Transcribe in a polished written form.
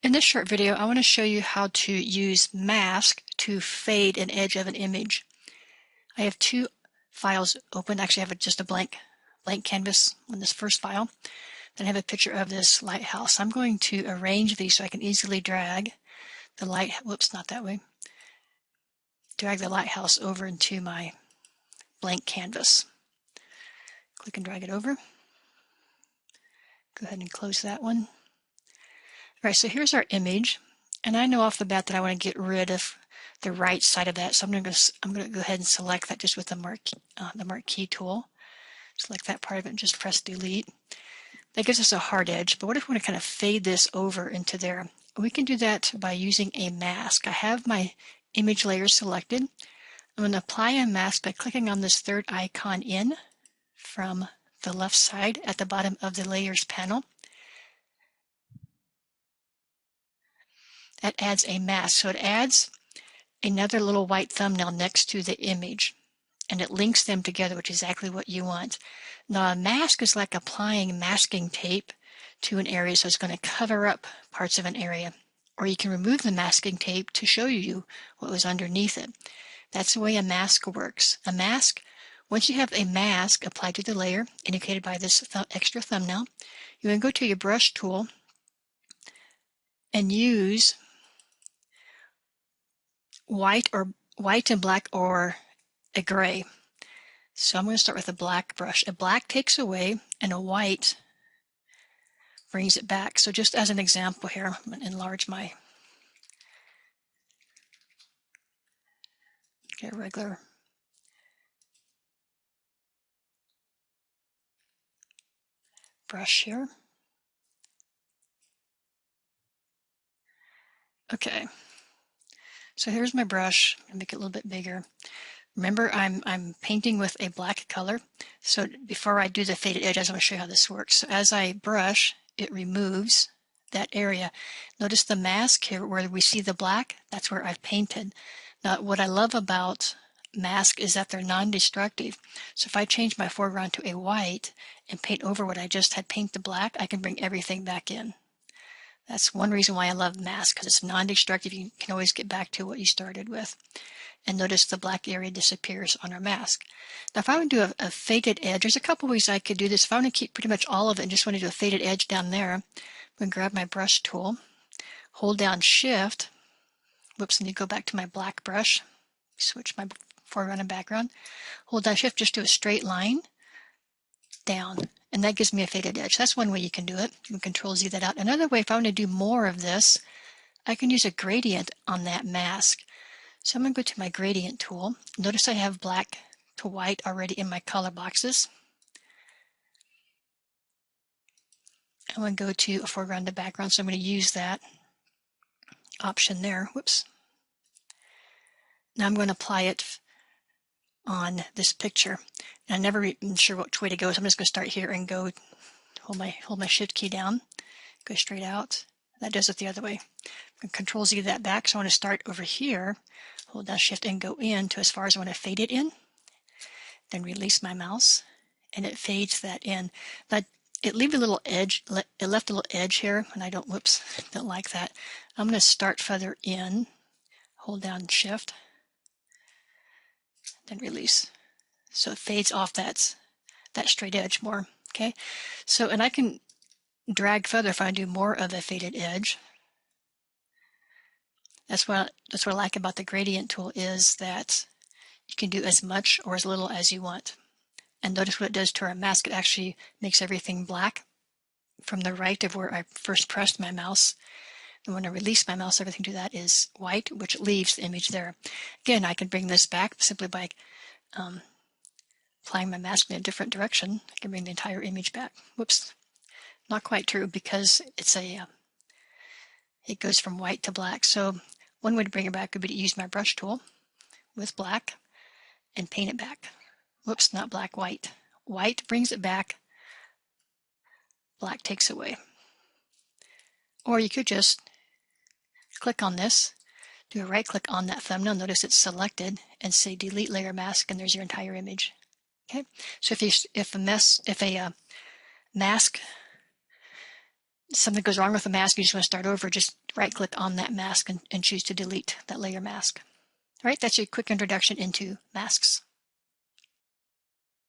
In this short video, I want to show you how to use mask to fade an edge of an image. I have two files open. Actually, I have just a blank canvas on this first file. Then I have a picture of this lighthouse. I'm going to arrange these so I can easily drag the drag the lighthouse over into my blank canvas. Click and drag it over. Go ahead and close that one. All right, so here's our image. And I know off the bat that I want to get rid of the right side of that, so I'm going to go ahead and select that just with the marquee tool. Select that part of it and just press delete. That gives us a hard edge, but what if we want to kind of fade this over into there? We can do that by using a mask. I have my image layer selected. I'm going to apply a mask by clicking on this third icon in from the left side at the bottom of the layers panel. That adds a mask, so it adds another little white thumbnail next to the image, and it links them together, which is exactly what you want. Now, a mask is like applying masking tape to an area, so it's going to cover up parts of an area. Or you can remove the masking tape to show you what was underneath it. That's the way a mask works. A mask, once you have a mask applied to the layer, indicated by this extra thumbnail, you can go to your brush tool and use white and black or a gray. So I'm going to start with a black brush. A black takes away and a white brings it back. So just as an example here, I'm going to enlarge my regular brush here. Okay, so here's my brush. I'll make it a little bit bigger. Remember, I'm painting with a black color. So before I do the faded edge, I just want to show you how this works. So as I brush, it removes that area. Notice the mask here where we see the black, that's where I've painted. Now, what I love about mask is that they're non-destructive. So if I change my foreground to a white and paint over what I just had painted black, I can bring everything back in. That's one reason why I love mask, because it's non-destructive. You can always get back to what you started with. And notice the black area disappears on our mask. Now, if I want to do a faded edge, there's a couple ways I could do this. If I want to keep pretty much all of it and just want to do a faded edge down there, I'm going to grab my brush tool, hold down Shift, and you go back to my black brush, switch my foreground and background, hold down Shift, just do a straight line down, and that gives me a faded edge. That's one way you can do it. You can Control Z that out. Another way, if I want to do more of this, I can use a gradient on that mask. So I'm going to go to my gradient tool. Notice I have black to white already in my color boxes. I'm going to go to a foreground to background, so I'm going to use that option there. Whoops. Now I'm going to apply it on this picture. And I'm never even sure which way to go, so I'm just going to start here and go, hold my Shift key down, go straight out. That does it the other way. I'm going to Control Z that back, so I want to start over here, hold down Shift and go in to as far as I want to fade it in. Then release my mouse, and it fades that in. But it left a little edge. It left a little edge here, and I don't like that. I'm going to start further in, hold down Shift, then release. So it fades off that straight edge more. Okay. So, and I can drag further if I do more of a faded edge. That's what I like about the gradient tool, is that you can do as much or as little as you want. And notice what it does to our mask. It actually makes everything black from the right of where I first pressed my mouse. And when I release my mouse, everything to that is white, which leaves the image there. Again, I can bring this back simply by applying my mask in a different direction. I can bring the entire image back. Whoops, not quite true, because it goes from white to black. So one way to bring it back would be to use my brush tool with black and paint it back. Whoops, not black, white. White brings it back, black takes away. Or you could just click on this, do a right click on that thumbnail, notice it's selected, and say delete layer mask, and there's your entire image. Okay, so if a mask something goes wrong with the mask, you just want to start over, just right click on that mask and choose to delete that layer mask. All right, that's your quick introduction into masks.